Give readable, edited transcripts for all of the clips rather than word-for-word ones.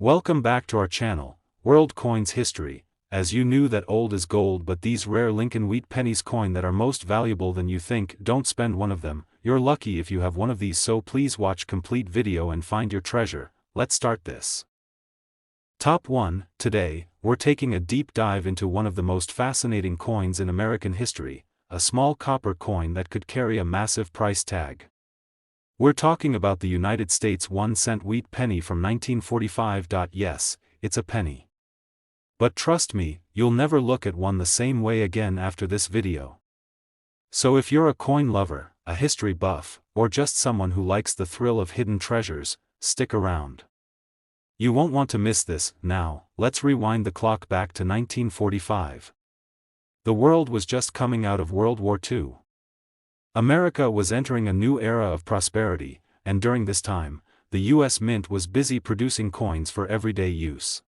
Welcome back to our channel, World Coins History. As you knew that old is gold, but these rare Lincoln wheat pennies coin that are most valuable than you think, don't spend one of them. You're lucky if you have one of these, so please watch complete video and find your treasure. Let's start this. Top 1. Today, we're taking a deep dive into one of the most fascinating coins in American history, a small copper coin that could carry a massive price tag. We're talking about the United States 1-cent wheat penny from 1945. Yes, it's a penny. But trust me, you'll never look at one the same way again after this video. So if you're a coin lover, a history buff, or just someone who likes the thrill of hidden treasures, stick around. You won't want to miss this. Now, let's rewind the clock back to 1945. The world was just coming out of World War II. America was entering a new era of prosperity, and during this time, the U.S. Mint was busy producing coins for everyday use.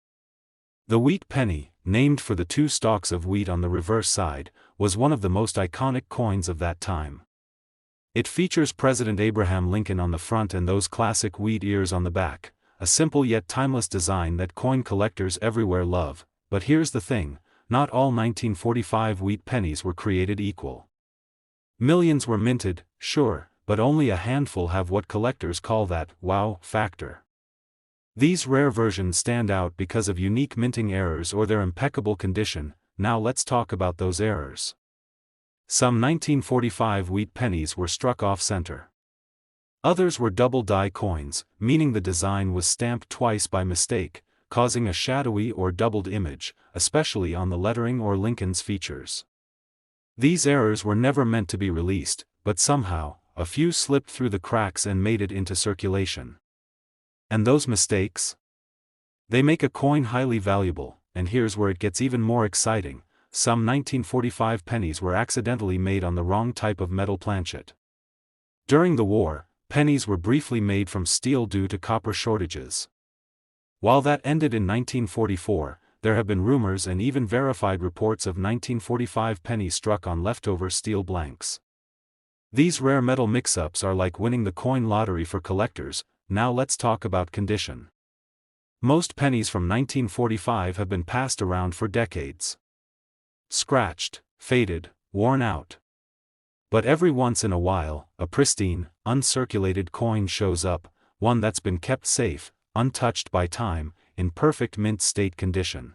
The wheat penny, named for the two stalks of wheat on the reverse side, was one of the most iconic coins of that time. It features President Abraham Lincoln on the front and those classic wheat ears on the back, a simple yet timeless design that coin collectors everywhere love. But here's the thing, not all 1945 wheat pennies were created equal. Millions were minted, sure, but only a handful have what collectors call that wow factor. These rare versions stand out because of unique minting errors or their impeccable condition. Now let's talk about those errors. Some 1945 wheat pennies were struck off-center. Others were double-die coins, meaning the design was stamped twice by mistake, causing a shadowy or doubled image, especially on the lettering or Lincoln's features. These errors were never meant to be released, but somehow, a few slipped through the cracks and made it into circulation. And those mistakes? They make a coin highly valuable, and here's where it gets even more exciting. Some 1945 pennies were accidentally made on the wrong type of metal planchet. During the war, pennies were briefly made from steel due to copper shortages. While that ended in 1944, there have been rumors and even verified reports of 1945 pennies struck on leftover steel blanks. These rare metal mix-ups are like winning the coin lottery for collectors. Now let's talk about condition. Most pennies from 1945 have been passed around for decades. Scratched, faded, worn out. But every once in a while, a pristine, uncirculated coin shows up, one that's been kept safe, untouched by time, in perfect mint state condition.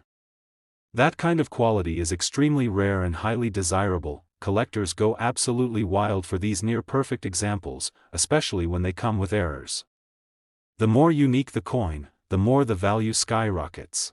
That kind of quality is extremely rare and highly desirable. Collectors go absolutely wild for these near-perfect examples, especially when they come with errors. The more unique the coin, the more the value skyrockets.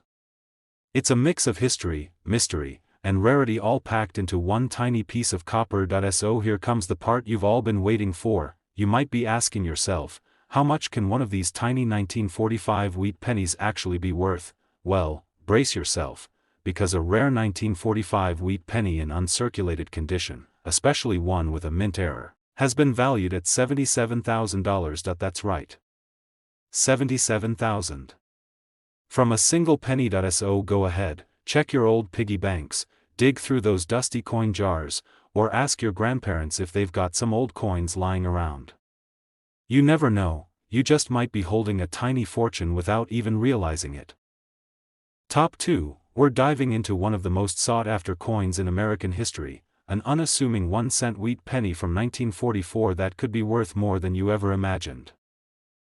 It's a mix of history, mystery, and rarity all packed into one tiny piece of copper. So here comes the part you've all been waiting for. You might be asking yourself, how much can one of these tiny 1945 wheat pennies actually be worth? Well, brace yourself, because a rare 1945 wheat penny in uncirculated condition, especially one with a mint error, has been valued at $77,000. That's right. $77,000. From a single penny. So go ahead, check your old piggy banks, dig through those dusty coin jars, or ask your grandparents if they've got some old coins lying around. You never know, you just might be holding a tiny fortune without even realizing it. Top 2, we're diving into one of the most sought-after coins in American history, an unassuming 1-cent wheat penny from 1944 that could be worth more than you ever imagined.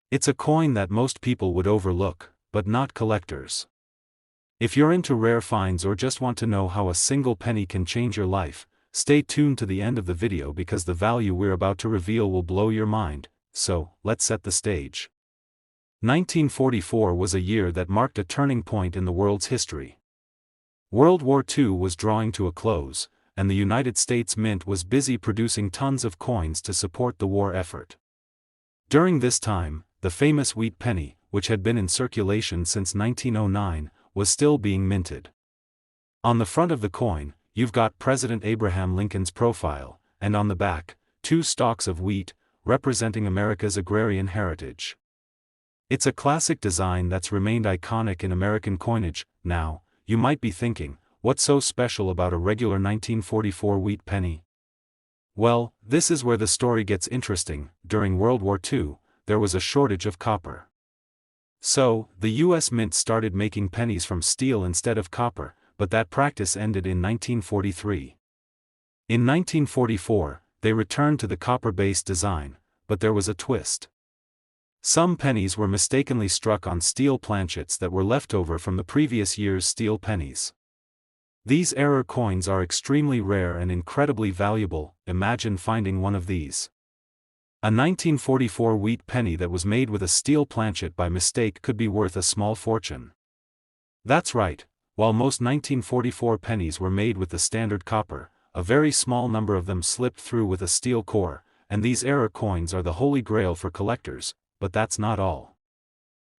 It's a coin that most people would overlook, but not collectors. If you're into rare finds or just want to know how a single penny can change your life, stay tuned to the end of the video because the value we're about to reveal will blow your mind. So, let's set the stage. 1944 was a year that marked a turning point in the world's history. World War II was drawing to a close, and the United States Mint was busy producing tons of coins to support the war effort. During this time, the famous wheat penny, which had been in circulation since 1909, was still being minted. On the front of the coin, you've got President Abraham Lincoln's profile, and on the back, two stalks of wheat, representing America's agrarian heritage. It's a classic design that's remained iconic in American coinage. Now, you might be thinking, what's so special about a regular 1944 wheat penny? Well, this is where the story gets interesting. During World War II, there was a shortage of copper. So, the US Mint started making pennies from steel instead of copper, but that practice ended in 1943. In 1944, they returned to the copper-based design, but there was a twist. Some pennies were mistakenly struck on steel planchets that were left over from the previous year's steel pennies. These error coins are extremely rare and incredibly valuable. Imagine finding one of these. A 1944 wheat penny that was made with a steel planchet by mistake could be worth a small fortune. That's right, while most 1944 pennies were made with the standard copper, a very small number of them slipped through with a steel core, and these error coins are the holy grail for collectors, but that's not all.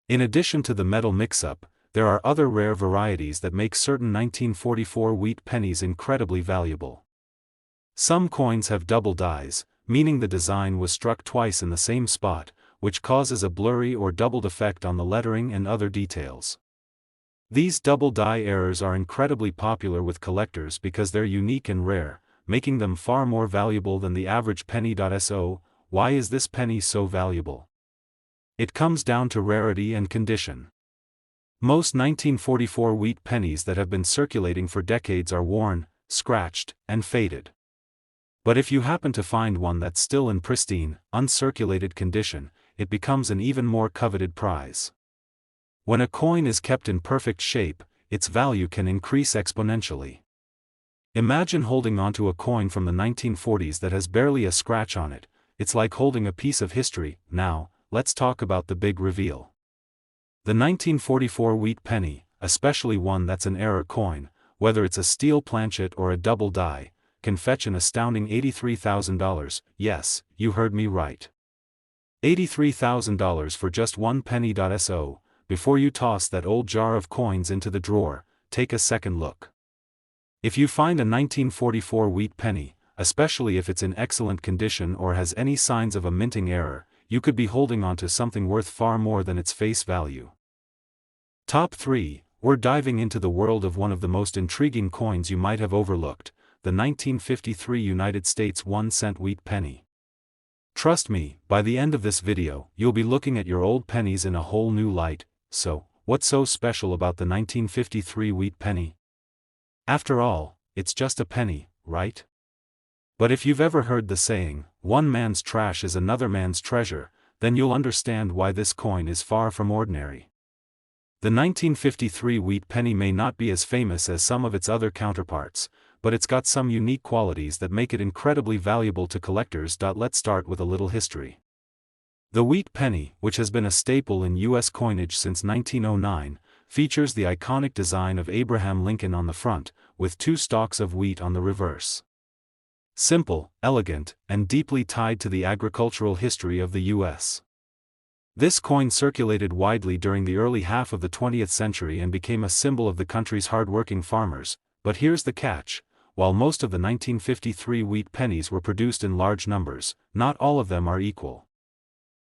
In addition to the metal mix-up, there are other rare varieties that make certain 1944 wheat pennies incredibly valuable. Some coins have double dies, meaning the design was struck twice in the same spot, which causes a blurry or doubled effect on the lettering and other details. These double die errors are incredibly popular with collectors because they're unique and rare, making them far more valuable than the average penny. So, why is this penny so valuable? It comes down to rarity and condition. Most 1944 wheat pennies that have been circulating for decades are worn, scratched, and faded. But if you happen to find one that's still in pristine, uncirculated condition, it becomes an even more coveted prize. When a coin is kept in perfect shape, its value can increase exponentially. Imagine holding onto a coin from the 1940s that has barely a scratch on it. It's like holding a piece of history. Now, let's talk about the big reveal. The 1944 wheat penny, especially one that's an error coin, whether it's a steel planchet or a double die, can fetch an astounding $83,000. Yes, you heard me right. $83,000 for just one penny. So, before you toss that old jar of coins into the drawer, take a second look. If you find a 1944 wheat penny, especially if it's in excellent condition or has any signs of a minting error, you could be holding on to something worth far more than its face value. Top 3, we're diving into the world of one of the most intriguing coins you might have overlooked, the 1953 United States 1-cent wheat penny. Trust me, by the end of this video, you'll be looking at your old pennies in a whole new light. So, what's so special about the 1953 wheat penny? After all, it's just a penny, right? But if you've ever heard the saying, one man's trash is another man's treasure, then you'll understand why this coin is far from ordinary. The 1953 wheat penny may not be as famous as some of its other counterparts, but it's got some unique qualities that make it incredibly valuable to collectors. Let's start with a little history. The wheat penny, which has been a staple in U.S. coinage since 1909, features the iconic design of Abraham Lincoln on the front, with 2 stalks of wheat on the reverse. Simple, elegant, and deeply tied to the agricultural history of the U.S. This coin circulated widely during the early half of the 20th century and became a symbol of the country's hard-working farmers. But here's the catch. While most of the 1953 wheat pennies were produced in large numbers, not all of them are equal.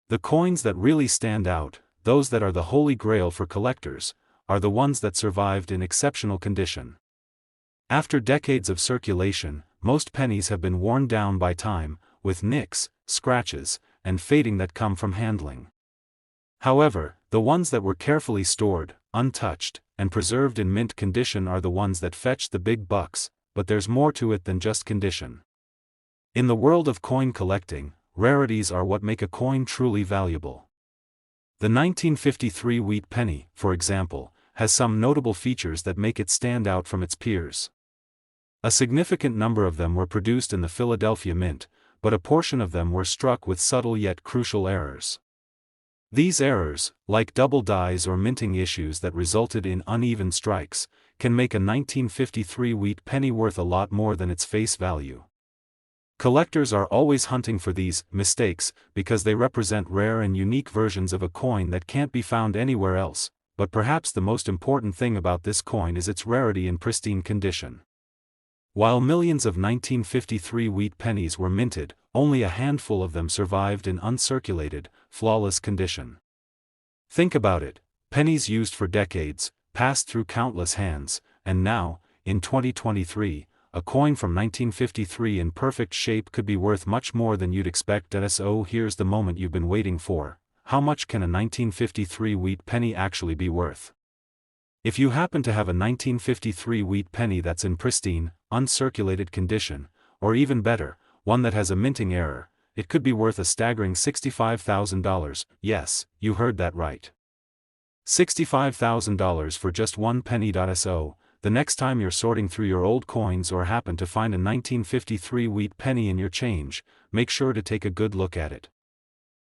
The coins that really stand out, those that are the holy grail for collectors, are the ones that survived in exceptional condition. After decades of circulation, most pennies have been worn down by time, with nicks, scratches, and fading that come from handling. However, the ones that were carefully stored, untouched, and preserved in mint condition are the ones that fetch the big bucks. But there's more to it than just condition. In the world of coin collecting, rarities are what make a coin truly valuable. The 1953 wheat penny, for example, has some notable features that make it stand out from its peers. A significant number of them were produced in the Philadelphia Mint, but a portion of them were struck with subtle yet crucial errors. These errors, like double dies or minting issues that resulted in uneven strikes, can make a 1953 wheat penny worth a lot more than its face value. Collectors are always hunting for these mistakes because they represent rare and unique versions of a coin that can't be found anywhere else, but perhaps the most important thing about this coin is its rarity in pristine condition. While millions of 1953 wheat pennies were minted, only a handful of them survived in uncirculated, flawless condition. Think about it, pennies used for decades, passed through countless hands, and now, in 2023, a coin from 1953 in perfect shape could be worth much more than you'd expect. So here's the moment you've been waiting for. how much can a 1953 wheat penny actually be worth? If you happen to have a 1953 wheat penny that's in pristine, uncirculated condition, or even better, one that has a minting error, it could be worth a staggering $65,000. Yes, you heard that right. $65,000 for just one penny. So, the next time you're sorting through your old coins or happen to find a 1953 wheat penny in your change, make sure to take a good look at it.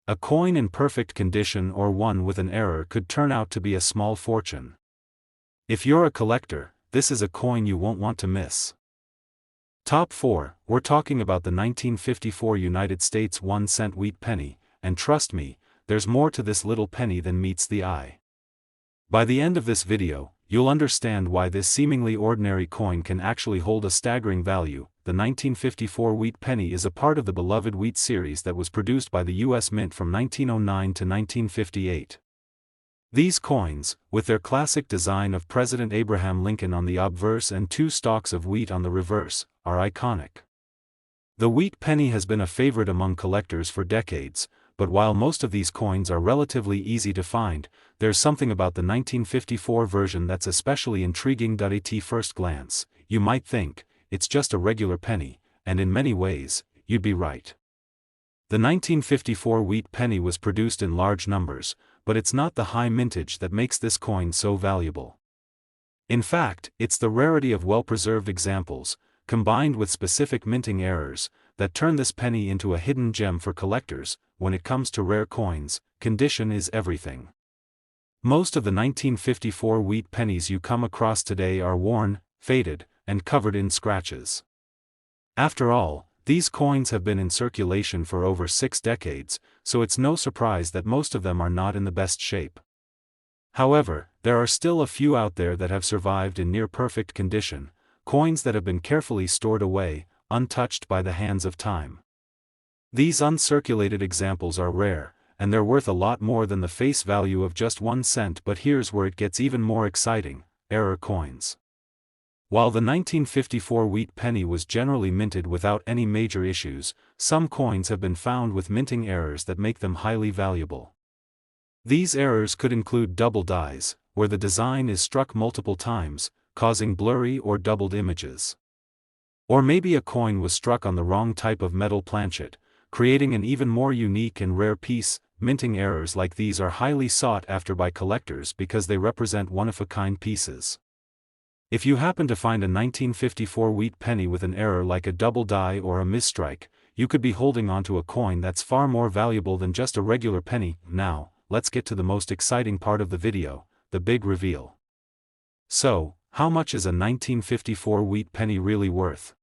A coin in perfect condition or one with an error could turn out to be a small fortune. If you're a collector, this is a coin you won't want to miss. Top 4, we're talking about the 1954 United States 1-cent wheat penny, and trust me, there's more to this little penny than meets the eye. By the end of this video, you'll understand why this seemingly ordinary coin can actually hold a staggering value. The 1954 wheat penny is a part of the beloved wheat series that was produced by the U.S. Mint from 1909 to 1958. These coins, with their classic design of President Abraham Lincoln on the obverse and 2 stalks of wheat on the reverse, are iconic. The wheat penny has been a favorite among collectors for decades, but while most of these coins are relatively easy to find, there's something about the 1954 version that's especially intriguing. At first glance, you might think, it's just a regular penny, and in many ways, you'd be right. The 1954 wheat penny was produced in large numbers, but it's not the high mintage that makes this coin so valuable. In fact, it's the rarity of well-preserved examples, combined with specific minting errors, that turn this penny into a hidden gem for collectors. When it comes to rare coins, condition is everything. Most of the 1954 wheat pennies you come across today are worn, faded, and covered in scratches. After all, these coins have been in circulation for over 6 decades, so it's no surprise that most of them are not in the best shape. However, there are still a few out there that have survived in near-perfect condition, coins that have been carefully stored away, untouched by the hands of time. These uncirculated examples are rare, and they're worth a lot more than the face value of just 1 cent. But here's where it gets even more exciting: error coins. While the 1954 wheat penny was generally minted without any major issues, some coins have been found with minting errors that make them highly valuable. These errors could include double dies, where the design is struck multiple times, causing blurry or doubled images. Or maybe a coin was struck on the wrong type of metal planchet, creating an even more unique and rare piece. Minting errors like these are highly sought after by collectors because they represent one-of-a-kind pieces. If you happen to find a 1954 wheat penny with an error like a double die or a misstrike, you could be holding onto a coin that's far more valuable than just a regular penny. Now, let's get to the most exciting part of the video, the big reveal. So, how much is a 1954 wheat penny really worth?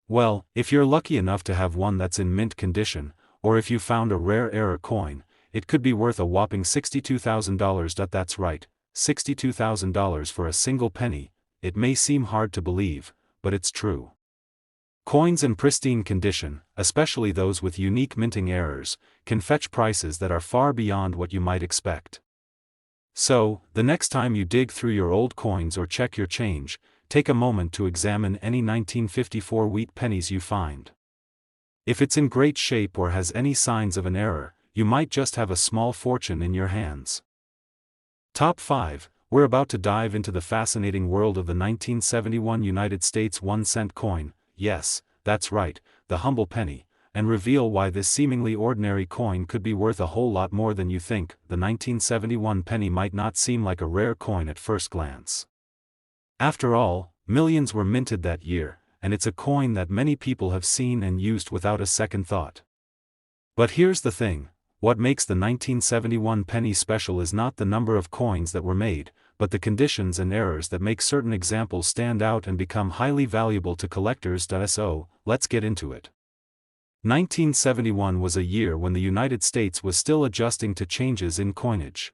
Well, if you're lucky enough to have one that's in mint condition, or if you found a rare error coin, it could be worth a whopping $62,000. That's right, $62,000 for a single penny. It may seem hard to believe, but it's true. Coins in pristine condition, especially those with unique minting errors, can fetch prices that are far beyond what you might expect. So, the next time you dig through your old coins or check your change, take a moment to examine any 1954 wheat pennies you find. If it's in great shape or has any signs of an error, you might just have a small fortune in your hands. Top 5, we're about to dive into the fascinating world of the 1971 United States 1-cent coin, yes, that's right, the humble penny, and reveal why this seemingly ordinary coin could be worth a whole lot more than you think. The 1971 penny might not seem like a rare coin at first glance. After all, millions were minted that year, and it's a coin that many people have seen and used without a second thought. But here's the thing: what makes the 1971 penny special is not the number of coins that were made, but the conditions and errors that make certain examples stand out and become highly valuable to collectors. So, let's get into it. 1971 was a year when the United States was still adjusting to changes in coinage.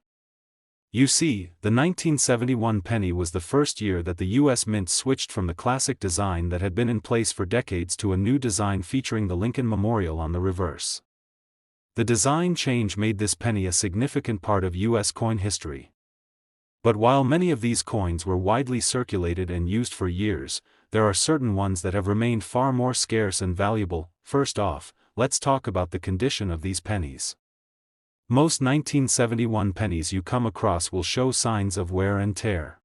You see, the 1971 penny was the first year that the U.S. Mint switched from the classic design that had been in place for decades to a new design featuring the Lincoln Memorial on the reverse. The design change made this penny a significant part of U.S. coin history. But while many of these coins were widely circulated and used for years, there are certain ones that have remained far more scarce and valuable. First off, let's talk about the condition of these pennies. Most 1971 pennies you come across will show signs of wear and tear.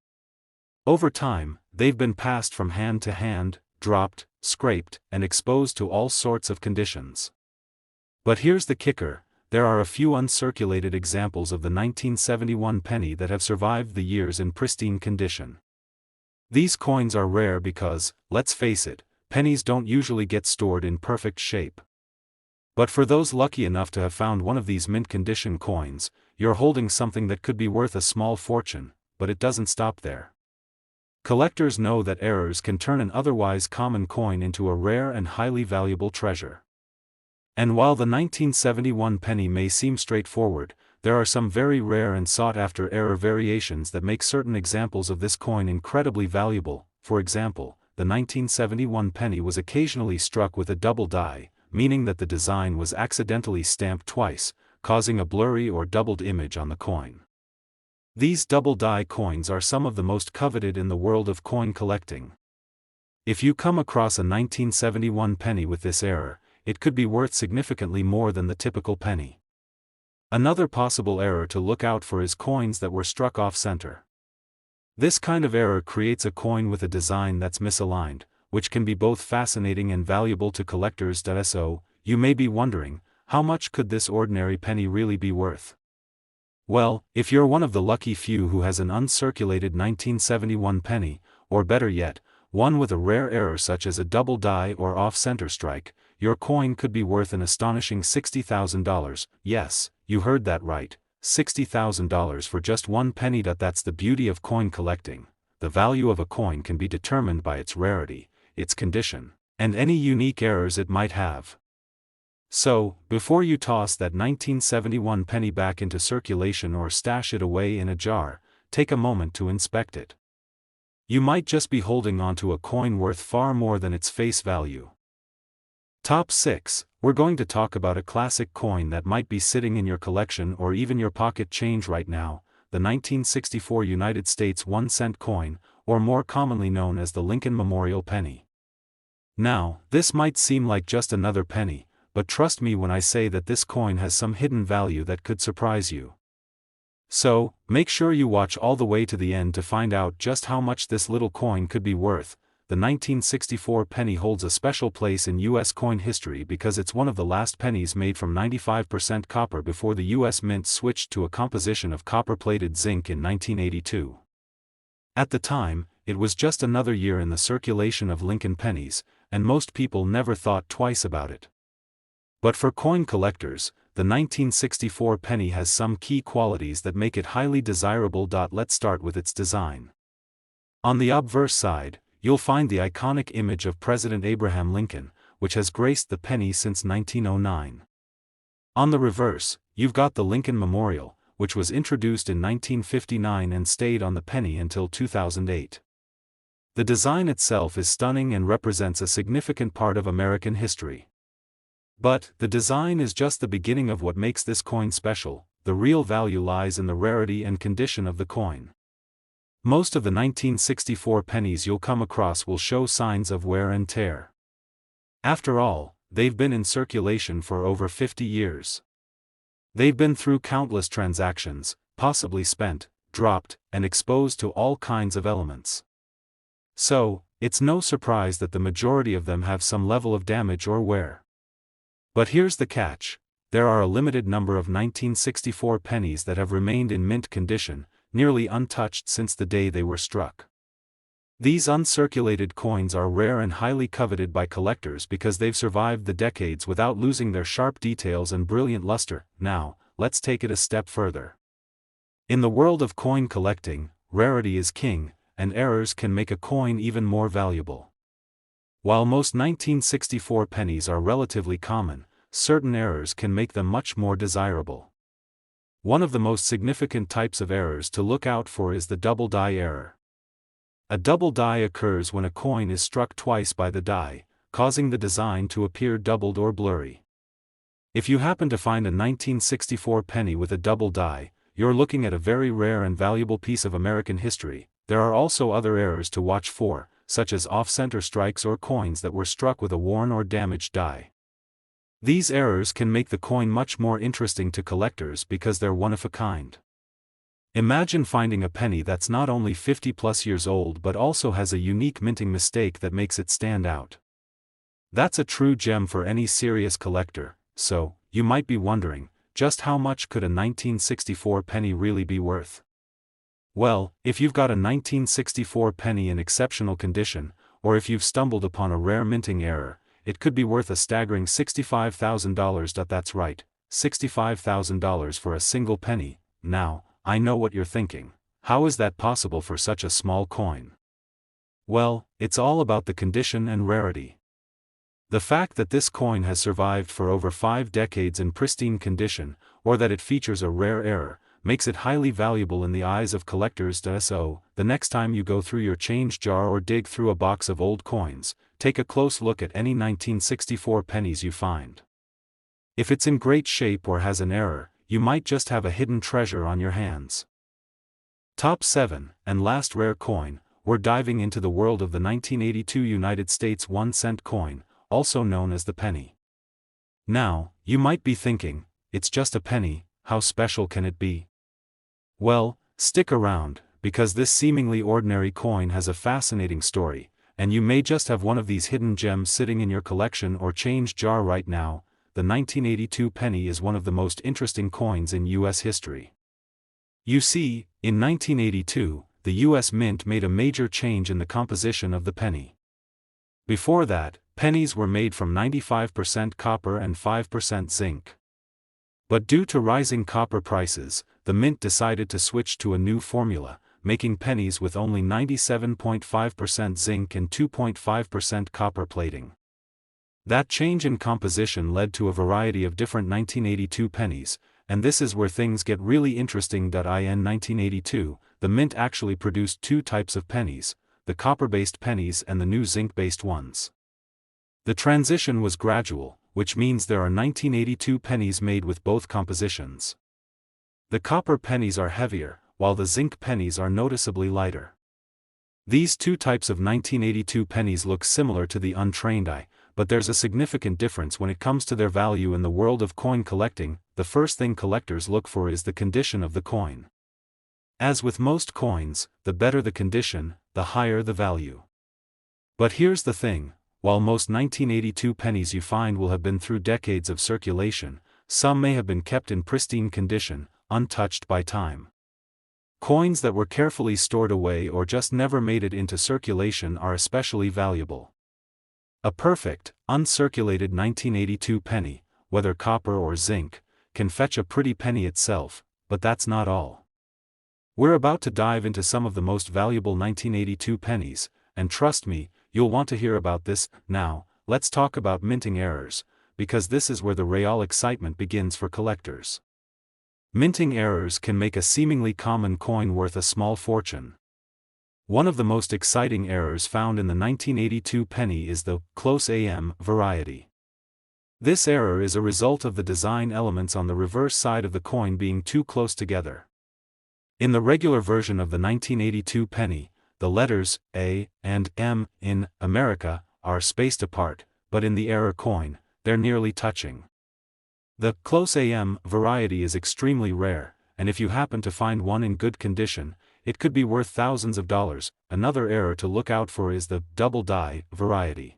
Over time, they've been passed from hand to hand, dropped, scraped, and exposed to all sorts of conditions. But here's the kicker: there are a few uncirculated examples of the 1971 penny that have survived the years in pristine condition. These coins are rare because, let's face it, pennies don't usually get stored in perfect shape. But for those lucky enough to have found one of these mint-condition coins, you're holding something that could be worth a small fortune, but it doesn't stop there. Collectors know that errors can turn an otherwise common coin into a rare and highly valuable treasure. And while the 1971 penny may seem straightforward, there are some very rare and sought-after error variations that make certain examples of this coin incredibly valuable. For example, the 1971 penny was occasionally struck with a double die, meaning that the design was accidentally stamped twice, causing a blurry or doubled image on the coin. These double die coins are some of the most coveted in the world of coin collecting. If you come across a 1971 penny with this error, it could be worth significantly more than the typical penny. Another possible error to look out for is coins that were struck off-center. This kind of error creates a coin with a design that's misaligned, which can be both fascinating and valuable to collectors. So, you may be wondering, how much could this ordinary penny really be worth? Well, if you're one of the lucky few who has an uncirculated 1971 penny, or better yet, one with a rare error such as a double die or off-center strike, your coin could be worth an astonishing $60,000. Yes, you heard that right, $60,000 for just one penny. That's the beauty of coin collecting. The value of a coin can be determined by its rarity, its condition, and any unique errors it might have. So, before you toss that 1971 penny back into circulation or stash it away in a jar, take a moment to inspect it. You might just be holding onto a coin worth far more than its face value. Top 6, we're going to talk about a classic coin that might be sitting in your collection or even your pocket change right now, the 1964 United States 1-cent coin, or more commonly known as the Lincoln Memorial Penny. Now, this might seem like just another penny, but trust me when I say that this coin has some hidden value that could surprise you. So, make sure you watch all the way to the end to find out just how much this little coin could be worth. The 1964 penny holds a special place in U.S. coin history because it's one of the last pennies made from 95% copper before the U.S. Mint switched to a composition of copper-plated zinc in 1982. At the time, it was just another year in the circulation of Lincoln pennies, and most people never thought twice about it. But for coin collectors, the 1964 penny has some key qualities that make it highly desirable. Let's start with its design. On the obverse side, you'll find the iconic image of President Abraham Lincoln, which has graced the penny since 1909. On the reverse, you've got the Lincoln Memorial, which was introduced in 1959 and stayed on the penny until 2008. The design itself is stunning and represents a significant part of American history. But, the design is just the beginning of what makes this coin special. The real value lies in the rarity and condition of the coin. Most of the 1964 pennies you'll come across will show signs of wear and tear. After all, they've been in circulation for over 50 years. They've been through countless transactions, possibly spent, dropped, and exposed to all kinds of elements. So, it's no surprise that the majority of them have some level of damage or wear. But here's the catch: there are a limited number of 1964 pennies that have remained in mint condition, nearly untouched since the day they were struck. These uncirculated coins are rare and highly coveted by collectors because they've survived the decades without losing their sharp details and brilliant luster. Now, let's take it a step further. In the world of coin collecting, rarity is king, and errors can make a coin even more valuable. While most 1964 pennies are relatively common, certain errors can make them much more desirable. One of the most significant types of errors to look out for is the double die error. A double die occurs when a coin is struck twice by the die, causing the design to appear doubled or blurry. If you happen to find a 1964 penny with a double die, you're looking at a very rare and valuable piece of American history. There are also other errors to watch for, such as off-center strikes or coins that were struck with a worn or damaged die. These errors can make the coin much more interesting to collectors because they're one of a kind. Imagine finding a penny that's not only 50 plus years old but also has a unique minting mistake that makes it stand out. That's a true gem for any serious collector. So, you might be wondering, just how much could a 1964 penny really be worth? Well, if you've got a 1964 penny in exceptional condition, or if you've stumbled upon a rare minting error, it could be worth a staggering $65,000. That's right, $65,000 for a single penny. Now, I know what you're thinking. How is that possible for such a small coin? Well, it's all about the condition and rarity. The fact that this coin has survived for over 5 decades in pristine condition, or that it features a rare error, makes it highly valuable in the eyes of collectors. So, the next time you go through your change jar or dig through a box of old coins, take a close look at any 1964 pennies you find. If it's in great shape or has an error, you might just have a hidden treasure on your hands. Top 7, and last rare coin, we're diving into the world of the 1982 United States 1-cent coin, also known as the penny. Now, you might be thinking, it's just a penny, how special can it be? Well, stick around, because this seemingly ordinary coin has a fascinating story, and you may just have one of these hidden gems sitting in your collection or change jar right now. The 1982 penny is one of the most interesting coins in U.S. history. You see, in 1982, the U.S. Mint made a major change in the composition of the penny. Before that, pennies were made from 95% copper and 5% zinc. But due to rising copper prices, the mint decided to switch to a new formula, making pennies with only 97.5% zinc and 2.5% copper plating. That change in composition led to a variety of different 1982 pennies, and this is where things get really interesting. In 1982, the mint actually produced 2 types of pennies, the copper-based pennies and the new zinc-based ones. The transition was gradual, which means there are 1982 pennies made with both compositions. The copper pennies are heavier, while the zinc pennies are noticeably lighter. These 2 types of 1982 pennies look similar to the untrained eye, but there's a significant difference when it comes to their value in the world of coin collecting. The first thing collectors look for is the condition of the coin. As with most coins, the better the condition, the higher the value. But here's the thing, while most 1982 pennies you find will have been through decades of circulation, some may have been kept in pristine condition, untouched by time. Coins that were carefully stored away or just never made it into circulation are especially valuable. A perfect, uncirculated 1982 penny, whether copper or zinc, can fetch a pretty penny itself, but that's not all. We're about to dive into some of the most valuable 1982 pennies, and trust me, you'll want to hear about this. Now, let's talk about minting errors, because this is where the real excitement begins for collectors. Minting errors can make a seemingly common coin worth a small fortune. One of the most exciting errors found in the 1982 penny is the close AM variety. This error is a result of the design elements on the reverse side of the coin being too close together. In the regular version of the 1982 penny, the letters A and M in America are spaced apart, but in the error coin, they're nearly touching. The close AM variety is extremely rare, and if you happen to find one in good condition, it could be worth thousands of dollars. Another error to look out for is the double die variety.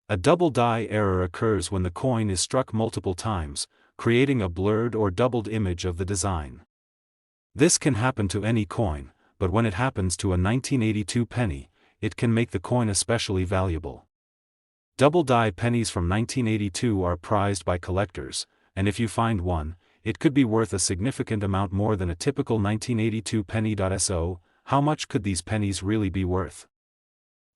A double die error occurs when the coin is struck multiple times, creating a blurred or doubled image of the design. This can happen to any coin, but when it happens to a 1982 penny, it can make the coin especially valuable. Double die pennies from 1982 are prized by collectors, and if you find one, it could be worth a significant amount more than a typical 1982 penny. So, how much could these pennies really be worth?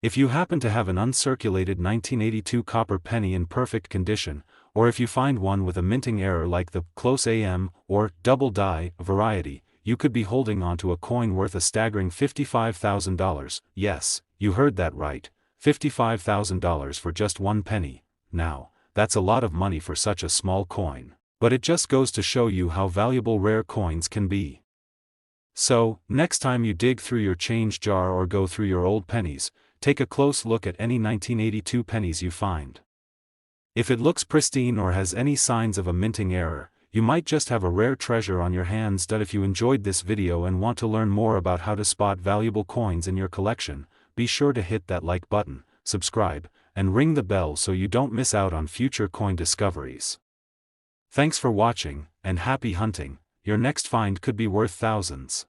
If you happen to have an uncirculated 1982 copper penny in perfect condition, or if you find one with a minting error like the close AM or double die variety, you could be holding onto a coin worth a staggering $55,000. Yes, you heard that right, $55,000 for just one penny. Now, that's a lot of money for such a small coin. But it just goes to show you how valuable rare coins can be. So, next time you dig through your change jar or go through your old pennies, take a close look at any 1982 pennies you find. If it looks pristine or has any signs of a minting error, you might just have a rare treasure on your hands. If you enjoyed this video and want to learn more about how to spot valuable coins in your collection, be sure to hit that like button, subscribe, and ring the bell so you don't miss out on future coin discoveries. Thanks for watching, and happy hunting. Your next find could be worth thousands.